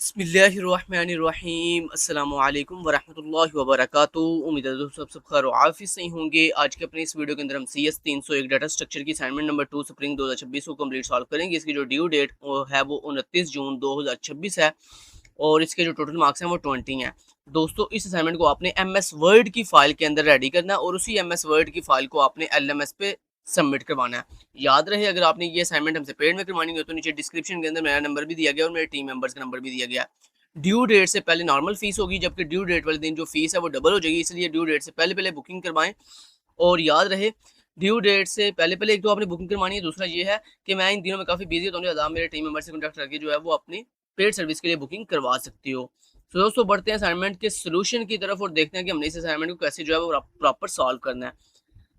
बिस्मिल्लाहिर्रहमानिर्रहीम अस्सलामुअलैकुम वरहमतुल्लाहि वबरकातुहू। उम्मीद है दोस्तों सब खैर आफियत से ही होंगे। आज के अपने इस वीडियो के अंदर हम CS 301 डाटा स्ट्रक्चर की असाइनमेंट नंबर 2 स्प्रिंग 2026 को कंप्लीट सॉल्व करेंगे। इसकी जो ड्यू डेट है वो 29 जून 2026 है और इसके जो टोटल मार्क्स हैं वो 20 हैं। दोस्तों इस असाइनमेंट को आपने MS वर्ड की फाइल के अंदर रेडी करना है और उसी MS वर्ड की फाइल को आपने LMS पे सबमिट करवाना है। याद रहे अगर आपने ये असाइनमेंट हमसे पेड में करवानी हो तो नीचे डिस्क्रिप्शन के अंदर मेरा नंबर भी दिया गया और मेरे टीम मेंबर्स का नंबर भी दिया गया। ड्यू डेट से पहले नॉर्मल फीस होगी, जबकि ड्यू डेट वाले दिन जो फीस है वो डबल हो जाएगी, इसलिए ड्यू डेट से पहले पहले बुकिंग करवाएं। और याद रहे ड्यू डेट से पहले पहले एक तो आपने बुकिंग करवानी है, दूसरा ये है कि मैं इन दिनों में काफ़ी बिजी होता हूँ, आप मेरे टीम मेंबर से कॉन्टैक्ट करके जो है वो अपनी पेड सर्विस के लिए बुकिंग करवा सकती हो। तो दोस्तों बढ़ते हैं असाइनमेंट के सोल्यूशन की तरफ और देखते हैं कि हमने इस असाइनमेंट को कैसे जो है वो प्रॉपर सॉल्व करना है।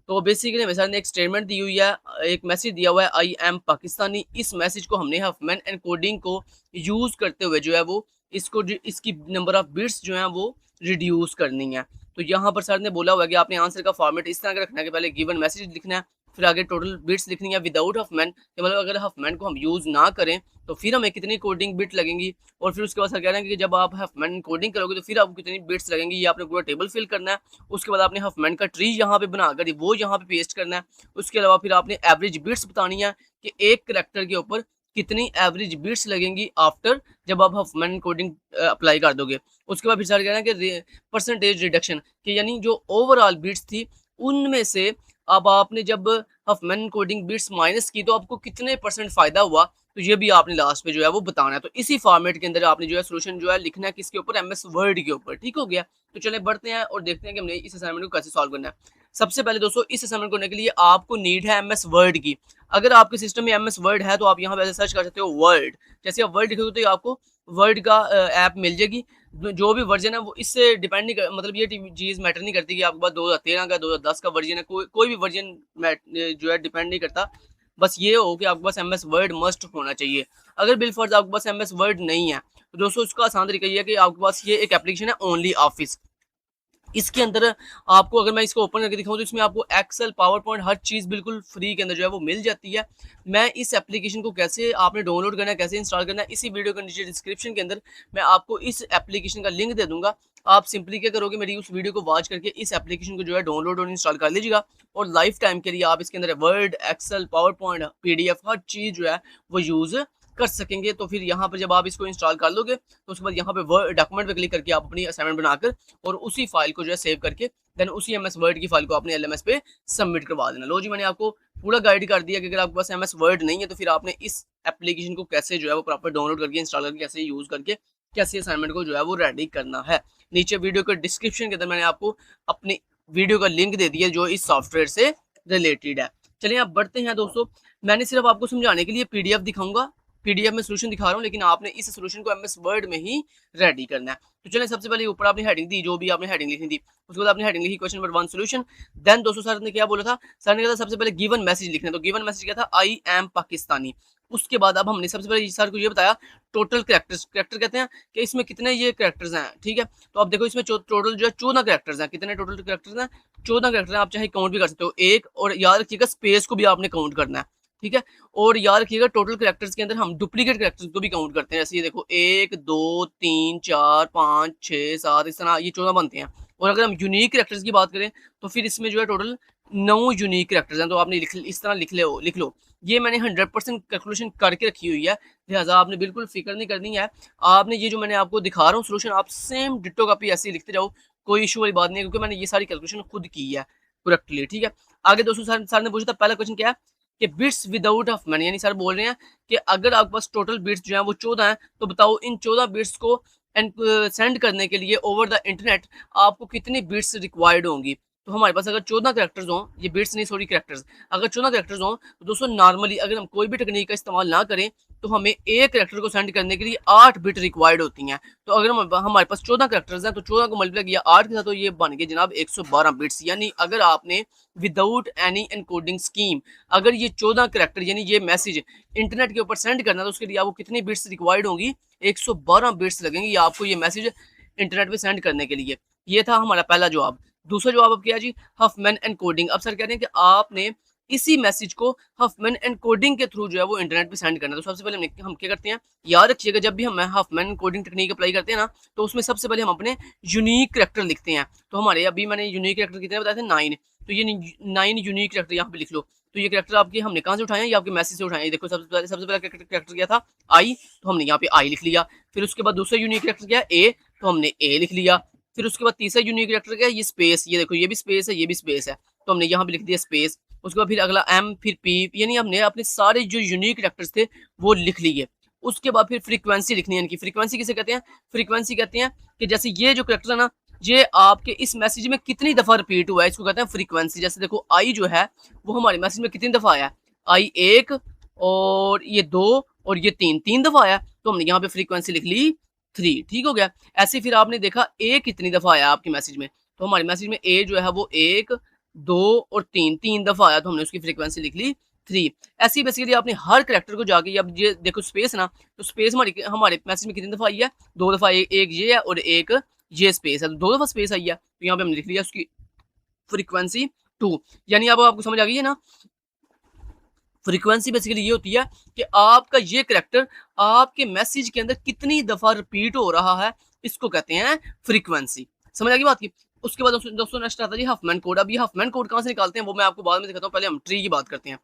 तो बेसिकली मेरे साथ ने एक स्टेटमेंट दी हुई है, एक मैसेज दिया हुआ है आई एम पाकिस्तानी। इस मैसेज को हमने हफमैन एनकोडिंग को यूज़ करते हुए जो है वो इसकी नंबर ऑफ बिट्स जो है वो रिड्यूस करनी है। तो यहाँ पर सर ने बोला हुआ है कि आपने आंसर का फॉर्मेट इस तरह का रखना है कि पहले गिवन मैसेज लिखना है, फिर आगे टोटल बिट्स लिखनी है विदाउट हफमैन, मतलब अगर हफमैन को हम यूज़ ना करें तो फिर हमें कितनी कोडिंग बिट लगेंगी, और फिर उसके बाद सर कह रहे हैं कि जब आप हफमैन कोडिंग करोगे तो फिर आपको कितनी बिट्स लगेंगी, ये आपने पूरा टेबल फिल करना है। उसके बाद आपने हफमैन का ट्री यहाँ पे बनाकर वो यहाँ पे पेस्ट करना है। उसके अलावा फिर आपने एवरेज बिट्स बतानी है कि एक करेक्टर के ऊपर कितनी एवरेज बिट्स लगेंगी आफ्टर जब आप हफमैन कोडिंग अप्लाई कर दोगे। उसके बाद फिर सर कह रहे हैं कि परसेंटेज रिडक्शन, कि यानी जो ओवरऑल बिट्स थी उनमें से अब आपने जब हफमैन कोडिंग बिट्स माइनस की तो आपको कितने परसेंट फायदा हुआ, तो ये भी आपने लास्ट पे जो है वो बताना है। तो इसी फॉर्मेट के अंदर आपने जो है सोल्यूशन जो है लिखना है किसके ऊपर, MS वर्ड के ऊपर। ठीक हो गया, तो चले बढ़ते हैं और देखते हैं कि हमने इस असाइनमेंट को कैसे सॉल्व करना है। सबसे पहले दोस्तों इस असाइनमेंट करने के लिए आपको नीड है MS वर्ड की। अगर आपके सिस्टम में MS वर्ड है तो आप यहाँ पे सर्च कर सकते हो वर्ड। जैसे आप वर्ड लिखोगे तो आपको वर्ड का ऐप मिल जाएगी। जो भी वर्जन है वो इससे डिपेंड नहीं कर, मतलब ये चीज़ मैटर नहीं करती कि आपके पास 2013 का 2010 का वर्जन है, कोई भी वर्जन जो है डिपेंड नहीं करता। बस ये हो कि आपके पास MS वर्ड मस्ट होना चाहिए। अगर बिलफर्ज आपके पास MS वर्ड नहीं है तो दोस्तों इसका आसान तरीका ये है कि आपके पास ये एक एप्लीकेशन है ओनली ऑफिस। इसके अंदर आपको अगर मैं इसको ओपन करके दिखाऊं तो इसमें आपको एक्सेल पावर पॉइंट हर चीज़ बिल्कुल फ्री के अंदर जो है वो मिल जाती है। मैं इस एप्लीकेशन को कैसे आपने डाउनलोड करना है, कैसे इंस्टॉल करना है, इसी वीडियो के नीचे डिस्क्रिप्शन के अंदर मैं आपको इस एप्लीकेशन का लिंक दे दूंगा। आप सिंपली क्या करोगे, मेरी उस वीडियो को वॉच करके इस एप्लीकेशन को जो है डाउनलोड और इंस्टॉल कर लीजिएगा और लाइफ टाइम के लिए आप इसके अंदर Word, Excel, PowerPoint, PDF हर चीज़ जो है वो यूज़ कर सकेंगे। तो फिर यहाँ पर जब आप इसको इंस्टॉल कर लोगे तो उसके बाद यहाँ पे वर्ड डॉक्यूमेंट पे क्लिक करके आप अपनी असाइनमेंट बनाकर और उसी फाइल को जो है सेव करके देन उसी MS वर्ड की फाइल को अपने LMS पे सबमिट करवा देना। लो जी, मैंने आपको पूरा गाइड कर दिया कि अगर आपके पास MS वर्ड नहीं है तो फिर आपने इस एप्लीकेशन को कैसे जो है वो प्रॉपर डाउनलोड करके इंस्टॉल करके कैसे यूज़ करके कैसे असाइनमेंट को जो है वो रेडी करना है। नीचे वीडियो के डिस्क्रिप्शन के अंदर मैंने आपको अपनी वीडियो का लिंक दे दिया जो इस सॉफ्टवेयर से रिलेटेड है। चलिए आप बढ़ते हैं दोस्तों। मैंने सिर्फ आपको समझाने के लिए PDF दिखाऊंगा, PDF में सोल्यूशन दिखा रहा हूँ, लेकिन आपने इस सोल्यूशन को MS वर्ड में ही रेडी करना है। तो चलें सबसे पहले ऊपर आपने हेडिंग दी, जो भी आपने हेडिंग लिखनी थी, उसके बाद आपने हेडिंग लिखी क्वेश्चन नंबर 1 सोल्यूशन। देन दोस्तों सर ने क्या बोला था, सर ने कहा था सबसे पहले गिवन मैसेज लिखना है, तो गिवन मैसेज क्या था, आई एम पाकिस्तानी। उसके बाद अब हमने सबसे पहले सर को ये बताया टोटल कैरेक्टर्स, कैरेक्टर कहते हैं कि इसमें कितने ये कैरेक्टर्स हैं। ठीक है, तो आप देखो इसमें टोटल जो है 14 कैरेक्टर्स हैं। कितने टोटल कैरेक्टर्स हैं, 14 कैरेक्टर हैं। आप चाहे काउंट भी कर सकते हो एक, और याद रखिएगा स्पेस को भी आपने काउंट करना है। ठीक है, और याद रखिएगा टोटल कैरेक्टर्स के अंदर हम डुप्लीकेट कैरेक्टर्स को भी काउंट करते हैं। जैसे ये देखो 1 2 3 4 5 6 7 इस तरह ये 14 बनते हैं। और अगर हम यूनिक कैरेक्टर्स की बात करें तो फिर इसमें जो है टोटल 9 यूनिक कैरेक्टर्स हैं। तो आपने इस तरह लिख लो। ये मैंने 100% कैलकुलेशन करके रखी हुई है, लिहाजा आपने बिल्कुल फिक्र नहीं करनी है। आपने ये जो मैंने आपको दिखा रहा हूँ सोल्यूशन, आप सेम डिट्टो कॉपी ऐसे ही लिखते जाओ, कोई इशू वाली बात नहीं है, क्योंकि मैंने ये सारी कैलकुलेशन खुद की है करेक्टली। ठीक है, आगे दोस्तों सर ने पूछा था पहला क्वेश्चन क्या है कि बिट्स विदाउट हफमैन, यानी सर बोल रहे हैं कि अगर आपके पास टोटल बिट्स जो हैं वो 14 हैं तो बताओ इन 14 बिट्स को सेंड करने के लिए ओवर द इंटरनेट आपको कितनी बिट्स रिक्वायर्ड होंगी। तो हमारे पास अगर 14 कैरेक्टर्स हों, ये बिट्स नहीं सॉरी कैरेक्टर्स, अगर 14 कैरेक्टर्स हों तो दोस्तों नॉर्मली अगर हम कोई भी टेक्निक का इस्तेमाल ना करें तो हमें एक कैरेक्टर को सेंड करने के लिए 8 बिट रिक्वायर्ड होती हैं। तो अगर हमारे पास 14 कैरेक्टर्स हैं तो 14 को मल्टीप्लाई किया 8 के साथ तो ये बन गए जनाब 112 बिट्स। यानी अगर आपने विदाउट एनी एनकोडिंग स्कीम अगर ये 14 कैरेक्टर यानी ये मैसेज इंटरनेट के ऊपर सेंड करना तो उसके लिए आपको कितनी बिट्स रिक्वायर्ड होंगी, 112 बिट्स लगेंगी आपको ये मैसेज इंटरनेट पे सेंड करने के लिए। ये था हमारा पहला जवाब। दूसरा जवाब अब क्या जी, हफमैन एनकोडिंग। अब सर कह रहे हैं कि आपने इसी मैसेज को हफमैन एनकोडिंग के थ्रू जो है वो इंटरनेट पे सेंड करना है। तो सबसे पहले हम क्या करते हैं, याद रखिएगा जब भी हम हफमैन एनकोडिंग टेक्निक अप्लाई करते हैं ना, तो उसमें सबसे पहले हम अपने यूनिक करैक्टर लिखते हैं। तो हमारे अभी मैंने यूनिक करैक्टर कितने बताए थे, 9। तो ये 9 यूनिक करैक्टर यहाँ पे लिख लो। तो ये करैक्टर आपके हमने कहाँ से उठाए हैं, ये आपके मैसेज से उठाए हैं। देखो सबसे पहला करैक्टर क्या था, आई, तो हमने यहाँ पे आई लिख लिया। फिर उसके बाद दूसरा यूनिक करैक्टर क्या है, ए, तो हमने ए लिख लिया। फिर उसके बाद तीसरा यूनिक करैक्टर क्या है, ये स्पेस, ये देखो ये भी स्पेस है, ये भी स्पेस है, तो हमने यहाँ पे लिख दिया स्पेस। उसके बाद फिर अगला एम, फिर पी, यानी हमने अपने सारे जो यूनिक करैक्टर्स थे वो लिख लिए। उसके बाद फिर फ्रीक्वेंसी लिखनी है इनकी। फ्रीक्वेंसी किसे कहते हैं, फ्रीक्वेंसी कहते हैं कि जैसे ये जो करैक्टर है ना, ये आपके इस मैसेज में कितनी दफा रिपीट हुआ है, इसको कहते हैं फ्रीक्वेंसी। जैसे देखो आई जो है वो हमारे मैसेज में कितनी दफा आया, आई 1 और ये 2 और ये 3 दफा आया, तो हमने यहाँ पे फ्रीक्वेंसी लिख ली 3। ठीक हो गया। ऐसे फिर आपने देखा ए कितनी दफा आया आपके मैसेज में, तो हमारे मैसेज में ए जो है वो 1, 2 और 3 दफा आया, तो हमने उसकी फ्रीक्वेंसी लिख ली 3। ऐसे ही बेसिकली आपने हर करैक्टर को जाके, अब ये देखो स्पेस ना, तो स्पेस हमारे मैसेज में कितनी दफा आई है, 2 दफा। एक ये है और एक ये स्पेस है, तो 2 दफा स्पेस आई है, तो यहाँ पे हमने लिख लिया उसकी फ्रीक्वेंसी 2। यानी अब आपको समझ आ गई है ना। फ्रीक्वेंसी बेसिकली ये होती है कि आपका ये करैक्टर आपके मैसेज के अंदर कितनी दफा रिपीट हो रहा है, इसको कहते हैं फ्रीक्वेंसी। समझ आ गई बात की। उसके बाद दोस्तों नेक्स्ट आता है जी हफमैन कोड। अब ये हफमैन कोड कहाँ से निकालते हैं वो मैं आपको बाद में दिखाता हूँ, पहले हम ट्री की बात करते हैं।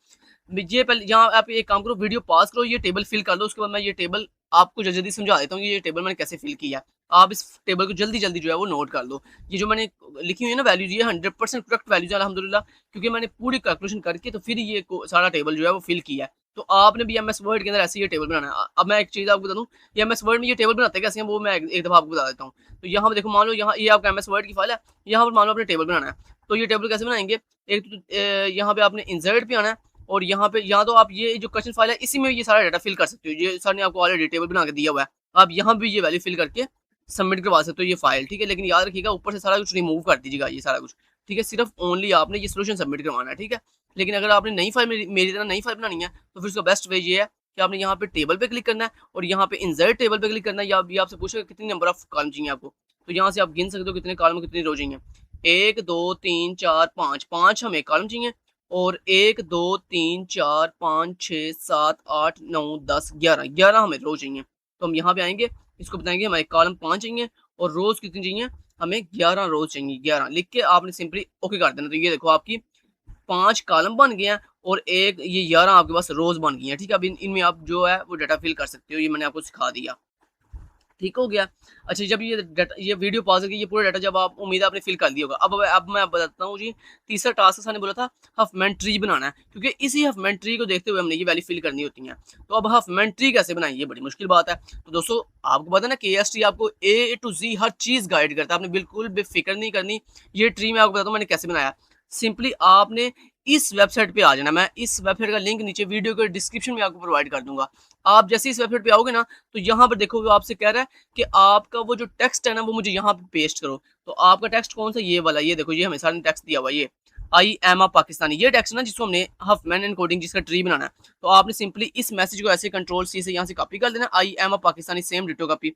ये पहले यहाँ आप एक काम करो, वीडियो पॉज करो, ये टेबल फिल कर लो। उसके बाद मैं ये टेबल आपको जल्दी समझा देता हूँ कि ये टेबल मैंने कैसे फिल किया। आप इस टेबल को जल्दी जल्दी जो है वो नोट कर लो। ये जो मैंने लिखी हुई है ना वैल्यूज, ये 100% करेक्ट वैल्यूज है अल्हम्दुलिल्लाह, क्योंकि मैंने पूरी कैलकुलेशन करके तो फिर ये सारा टेबल जो है वो फिल किया है। तो आपने भी एमएस वर्ड के अंदर ऐसे ये टेबल बनाना है। अब मैं एक चीज़ आपको बता दूँ, ये एमएस वर्ड में ये टेबल बनाते कैसे हैं वो मैं एक दफ़ा आपको बता देता हूँ। तो यहाँ पर देखो, मान लो यहाँ ये आपका एमएस वर्ड की फाइल है, यहाँ पर मान लो अपने टेबल बनाना है। तो ये टेबल कैसे बनाएंगे, एक तो यहाँ पे आपने इंसर्ट पे आना है, और यहाँ पे या तो आप ये जो क्वेश्चन फाइल है इसी में ये सारा डाटा फिल कर सकते हो। ये सर ने आपको ऑलरेडी टेबल बना के दिया हुआ है, आप यहाँ भी ये वैल्यू फिल करके सबमिट करवा सकते हो ये फाइल। ठीक है, लेकिन याद रखिएगा ऊपर से सारा कुछ रिमूव कर दीजिएगा ये सारा कुछ। ठीक है, सिर्फ ओनली आपने ये सोल्यूशन सबमिट करवाना है। ठीक है, लेकिन अगर आपने नई फाइल मेरी तरह नई फाइल बनानी है तो फिर उसका बेस्ट वे ये है कि आपने यहाँ पे टेबल पे क्लिक करना है और यहाँ पे इंसर्ट टेबल पे क्लिक करना है। या ये आपसे पूछेगा कितनी नंबर ऑफ कॉलम चाहिए आपको, तो यहाँ से आप गिन सकते हो कितने कॉलम कितनी रो चाहिए। 1 2 3 4 5, 5 हमें कॉलम चाहिए, और 1 2 3 4 5 6 7 8 9 10 11 हमें रो चाहिए। तो हम यहाँ पे आएंगे, इसको बताएंगे हमारे कॉलम 5 चाहिए और रोज कितनी चाहिए, हमें 11 रोज चाहिए। 11 लिख के आपने सिंपली ओके कर देना। तो ये देखो आपकी 5 कॉलम बन गए हैं और एक ये 11 आपके पास रोज बन गई हैं। ठीक है, अब इनमें आप जो है वो डाटा फिल कर सकते हो, ये मैंने आपको सिखा दिया। ठीक हो गया। अच्छा, जब ये डाटा, ये वीडियो पॉज करके ये पूरा डाटा जब आप उम्मीद है आपने फिल कर दिया होगा। अब मैं बताता हूँ जी, तीसरा टास्क मैंने बोला था हफमैन ट्री बनाना है, क्योंकि इसी हफमैन ट्री को देखते हुए हमने ये वैल्यू फिल करनी होती है। तो अब हफमैन ट्री कैसे बनाएं, ये बड़ी मुश्किल बात है। तो दोस्तों आपको पता है ना KST आपको A to Z her cheese guide करता है, आपने बिल्कुल बेफिक्र नहीं करनी। ये ट्री मैं आपको बताता हूँ मैंने कैसे बनाया। सिंपली आपने इस वेबसाइट पे आ जाना, मैं इस वेबसाइट का लिंक नीचे वीडियो के डिस्क्रिप्शन में आपको प्रोवाइड कर दूंगा। आप जैसे इस वेबसाइट पे आओगे ना, तो यहाँ पर देखो वो आपसे कह रहा है कि आपका वो जो टेक्स्ट है ना वो मुझे यहाँ पे पेस्ट करो। तो आपका टेक्स्ट कौन सा, ये वाला, ये देखो ये हमें सारे टेक्स्ट दिया हुआ, ये आई एम अ पाकिस्तानी, ये टेक्स्ट ना जिसको हमने हफमैन एनकोडिंग जिसका ट्री बनाना है। तो आपने सिंपली इस मैसेज को ऐसे कंट्रोल-C से यहाँ से कॉपी कर देना, I am a Pakistani same ditto copy.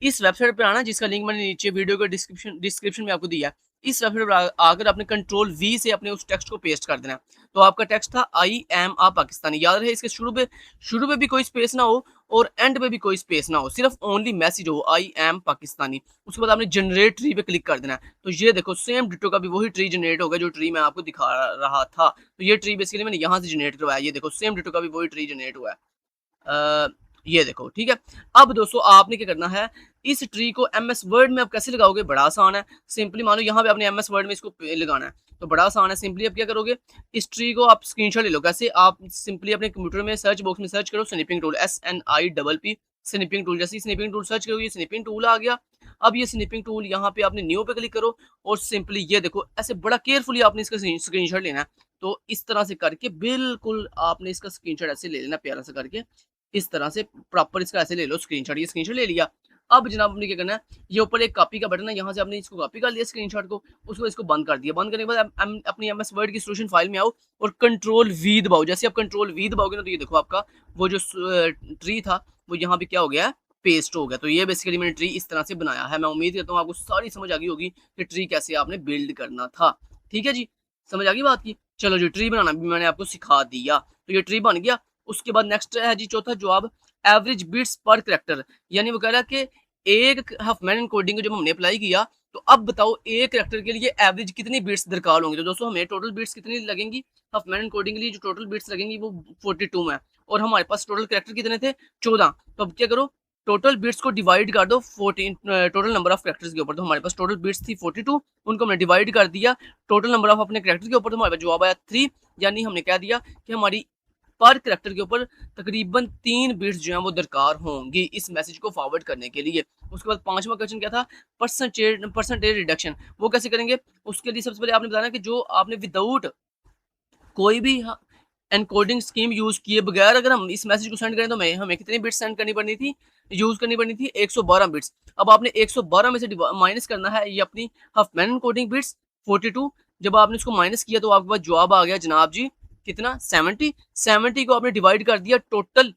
इस वेबसाइट पे आना जिसका लिंक मैंने नीचे वीडियो के डिस्क्रिप्शन में आपको दिया है। इस वेबसाइट पर आकर अपने कंट्रोल-V से अपने उस टेक्स्ट को पेस्ट कर देना। तो आपका टेक्स्ट था आई एम अ पाकिस्तानी। याद रहे इसके शुरू पे भी कोई स्पेस ना हो और एंड पे भी कोई स्पेस ना हो, सिर्फ ओनली मैसेज हो आई एम पाकिस्तानी। उसके बाद आपने जनरेट ट्री पे क्लिक कर देना है। तो ये देखो सेम डिटो का भी वही ट्री जनरेट होगा जो ट्री मैं आपको दिखा रहा था। तो ये ट्री बेसिकली मैंने यहाँ से जनरेट करवाया, ये देखो सेम डिटो का भी वही ट्री जनरेट हुआ है। ये देखो, ठीक है। अब दोस्तों आपने क्या करना है, इस ट्री को एमएस वर्ड में आप कैसे लगाओगे, बड़ा आसान है। सिंपली मानो यहाँ पे आपने एमएस वर्ड में इसको लगाना है, तो बड़ा आसान है। सिंपली आप क्या करोगे, इस ट्री को आप स्क्रीनशॉट ले लो। कैसे, आप सिंपली अपने कंप्यूटर में सर्च बॉक्स में सर्च करो snipping tool, SNIPP snipping tool. जैसे स्निपिंग टूल सर्च करोगे स्निपिंग टूल आ गया। अब ये स्निपिंग टूल यहाँ पे आपने न्यू पे क्लिक करो और सिंपली ये देखो ऐसे बड़ा केयरफुली आपने इसका स्क्रीनशॉट लेना है। तो इस तरह से करके बिल्कुल आपने इसका स्क्रीनशॉट ऐसे ले लेना, प्यारा सा करके इस तरह से प्रॉपर इसका ऐसे ले लो स्क्रीनशॉट। ये स्क्रीनशॉट ले लिया। अब जनाब आपने क्या करना है, ये ऊपर एक कॉपी का बटन है, यहाँ से आपने इसको कॉपी कर लिया स्क्रीनशॉट को, उसको इसको बंद कर दिया। बंद करने के बाद अपनी एमएस वर्ड की सॉल्यूशन फाइल में आओ और कंट्रोल-V दबाओ। जैसे आप कंट्रोल-V दबाओगे ना, तो ये देखो आपका वो जो ट्री था वो यहाँ पे क्या हो गया, पेस्ट हो गया। तो ये बेसिकली मैंने ट्री इस तरह से बनाया है। मैं उम्मीद करता हूँ आपको सारी समझ आ गई होगी कि ट्री कैसे आपने बिल्ड करना था। ठीक है जी, समझ आ गई बात की। चलो जी, ट्री बनाना भी मैंने आपको सिखा दिया, तो ये ट्री बन गया। उसके बाद नेक्स्ट है जी चौथा जवाब, एवरेज बिट्स पर कैरेक्टर। यानी वो कह रहा है कि एक हफमैन एन्कोडिंग को जब हमने अप्लाई किया, तो अब बताओ एक कैरेक्टर के लिए एवरेज कितनी बिट्स दरकार होंगी। तो दोस्तों हमें टोटल बिट्स कितनी लगेंगी हफमैन एन्कोडिंग के लिए, जो टोटल बिट्स लगेंगी वो 42 है, और हमारे पास टोटल कैरेक्टर कितने थे 14। तो अब क्या करो, टोटल बिट्स को डिवाइड कर दो 14 टोटल नंबर ऑफ कैरेक्टर्स के ऊपर। तो हमारे पास टोटल बिट्स थी 42, उनको हमने डिवाइड कर दिया टोटल नंबर ऑफ अपने कैरेक्टर के ऊपर, तो हमारे पास जवाब आया 3। यानी हमने कह दिया कि हमारी पर कैरेक्टर के ऊपर तकरीबन 3 बिट्स जो हैं वो दरकार होंगी इस मैसेज को फॉरवर्ड करने के लिए। उसके बाद पांचवा क्वेश्चन क्या था, परसेंटेज रिडक्शन। वो कैसे करेंगे, उसके लिए सबसे पहले आपने बताना कि जो आपने विदाउट कोई भी एनकोडिंग स्कीम यूज किए बगैर अगर हम इस मैसेज को सेंड करें, तो हमें कितनी बिट्स सेंड करनी पड़नी थी, यूज करनी पड़नी थी 112 बिट्स। अब आपने 112 में से माइनस करना है ये अपनी हफमैन एनकोडिंग बिट्स 42। जब आपने इसको माइनस किया तो आपके पास जवाब आ गया जनाब जी कितना 70 को आपने डिवाइड कर दिया टोटल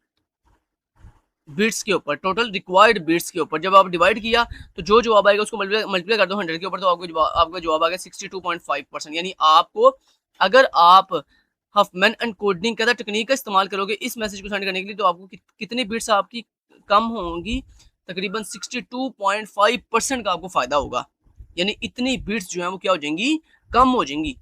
बिट्स के ऊपर, टोटल रिक्वायर्ड बिट्स के ऊपर। जब आप डिवाइड किया तो जो जवाब आएगा उसको मल्टीप्लाई कर दो 100 के ऊपर, तो आपका जवाब आ गया 62.5%। यानी आपको अगर आप हफमैन एनकोडिंग का टेक्निक का इस्तेमाल करोगे इस मैसेज को सेंड करने के लिए, तो आपको कितनी बिट्स आपकी कम होंगी, तकरीबन 62.5% का आपको फायदा होगा। यानी इतनी बिट्स जो है वो क्या हो जाएंगी, कम हो जाएंगी।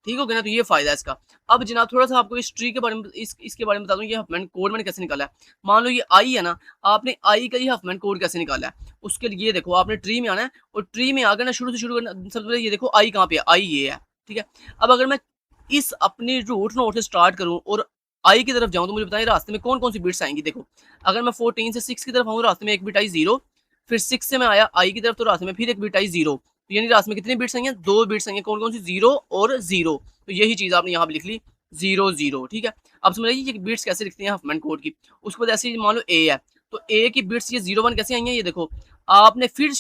ठीक हो गया ना, तो ये फायदा है इसका। अब जनाब थोड़ा सा आपको इस ट्री के बारे में इसके बारे में बता दूं, ये हफमैन कोड मैंने कैसे निकाला है। मान लो ये आई है ना, आपने आई का ही हफमैन कोड कैसे निकाला है, उसके लिए देखो आपने ट्री में आना है, और ट्री में आकर ना शुरू से शुरू करना। सबसे पहले ये देखो आई कहाँ पे है, आई ये है, ठीक है। अब अगर मैं इस अपनी रूट नोड से स्टार्ट करूं और आई की तरफ जाऊं, तो मुझे बताएं रास्ते में कौन कौन सी बिट्स आएंगी। देखो अगर मैं 14 से 6 की तरफ आऊँ, रास्ते में एक बिट आई 0, फिर 6 से मैं आया आई की तरफ, तो रास्ते में फिर एक बिट आई 0। तो यानी रास्ते में कितनी बिट्स आई हैं, 2 बिट्स आई हैं। कौन कौन सी, 0 और 0। तो यही चीज आपने यहाँ पे लिख ली 0 0, ठीक है। अब समझिए ये बिट्स कैसे लिखते हैं हफमैन कोड की। उसके बाद ऐसे मान लो ए है, तो ए की बिट्स ये 0 1 कैसे आई हैं, ये देखो आपने फिर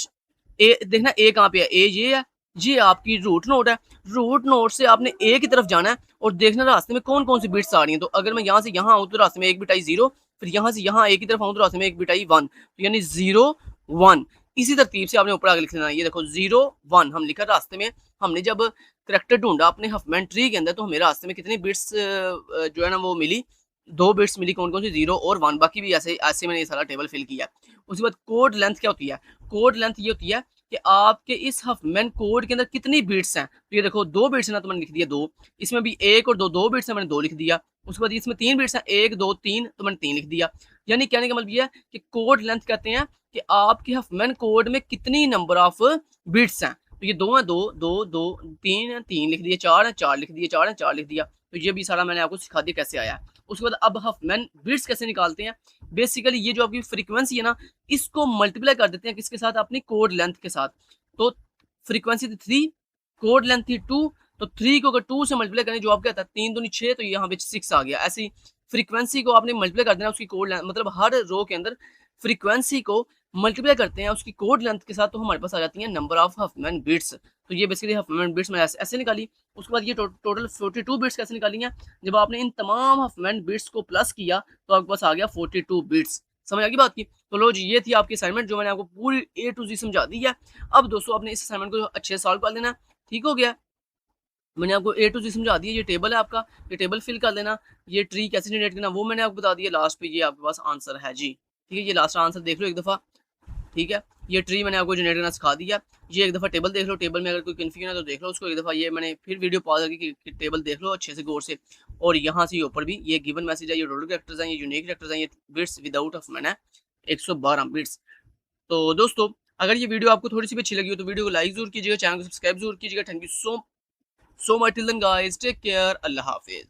ए देखना, ए कहाँ पे है, ए ये है, ये आपकी रूट नोड है। रूट नोड से आपने ए की तरफ जाना है और देखना रास्ते में कौन कौन सी बिट्स आ रही हैं। तो अगर मैं यहाँ से यहाँ आऊँ तो रास्ते में एक बिट आई 0, फिर यहाँ से यहाँ ए की तरफ आऊँ तो रास्ते में एक बिट आई 1, तो यानी 0 1। इसी तरतीब से आपने ऊपर आगे लिख लेना है। ये देखो 0 1 हम लिखा रास्ते में। हमने जब करेक्टर ढूंढा अपने हफमैन ट्री के अंदर, तो हमें रास्ते में कितनी बिट्स जो है ना वो मिली, 2 बिट्स मिली। कौन कौन सी, 0 और 1। बाकी भी ऐसे ऐसे मैंने ये सारा टेबल फिल किया। उसके बाद कोड लेंथ क्या होती है, कोड लेंथ ये होती है कि आपके इस हफमैन कोड के अंदर कितनी बिट्स हैं। तो ये देखो 2 बिट्स है ना, तो मैंने लिख दिया 2। इसमें भी 1 और 2 बिट्स है, मैंने 2 लिख दिया। उसके बाद इसमें 3 बिट्स हैं, 1 2 3, तो मैंने 3 लिख दिया। यानी कहने का मतलब ये है कि कोड लेंथ कहते हैं कि आपके हफमैन कोड में कितनी नंबर ऑफ बिट्स हैं। तो ये 2 है, 2 2 2, 3 है, 3 लिख दिए, 4 है, 4 लिख दिए, 4 है, 4 लिख दिया। तो ये भी सारा मैंने आपको सिखा दिया कैसे आया है। उसके बाद अब हफमैन बिट्स कैसे निकालते हैं। बेसिकली ये जो आपकी फ्रीक्वेंसी है ना, इसको मल्टीप्लाई कर देते हैं किसके साथ, अपनी कोड लेंथ के साथ। तो फ्रीक्वेंसी थी 3, कोड लेंथ थी 2, तो 3 को अगर 2 से मल्टीप्लाई करें जो आपका आता है 3 दूनी 6, तो यहाँ पे 6 आ गया। ऐसी फ्रीक्वेंसी को आपने मल्टीप्लाई कर देना उसकी कोड लेंथ, मतलब हर रो के अंदर फ्रीक्वेंसी को मल्टीप्लाई करते हैं उसकी कोड लेंथ के साथ, तो हमारे पास आ जाती है नंबर ऑफ हफमैन बिट्स। तो ये बेसिकली हफमैन बिट्स में ऐसे निकाली। उसके बाद ये टोटल 42 बिट्स कैसे निकाली हैं, जब आपने इन तमाम हफमैन बिट्स को प्लस किया तो आपके पास आ गया 42 बिट्स। समझ आ गई बात की। तो लो जी, ये थी आपकी असाइनमेंट जो मैंने आपको पूरी A to Z समझा दी है। अब दोस्तों आपने इस असाइनमेंट को अच्छे से सॉल्व कर लेना। ठीक हो गया, मैंने आपको A to Z समझा दिया। ये टेबल है आपका, ये टेबल फिल कर लेना। ये ट्री कैसे जनरेट करना वो मैंने आपको बता दिया। लास्ट पे ये आपके पास आंसर है जी, ठीक है। ये लास्ट आंसर देख लो एक दफ़ा, ठीक है। ये ट्री मैंने आपको जनरेट करना सिखा दिया। ये एक दफ़ा टेबल देख लो, टेबल में अगर कोई कन्फ्यूजन है तो देख लो उसको एक दफ़ा। ये मैंने फिर वीडियो पॉज करके टेबल देख लो अच्छे से गौर से। और यहाँ से ऊपर भी ये गिवन मैसेज है, ये टोटल कैरेक्टर्स हैं, ये यूनिक कैरेक्टर्स हैं, ये बिट्स विदाउट ऑफ मैन है 112 बिट्स। तो दोस्तों अगर ये वीडियो आपको थोड़ी सी भी अच्छी लगी हो तो वीडियो को लाइक जरूर कीजिएगा, चैनल को सब्सक्राइब जरूर कीजिएगा। Thank you so much till then guys, take care, अल्लाह हाफिज।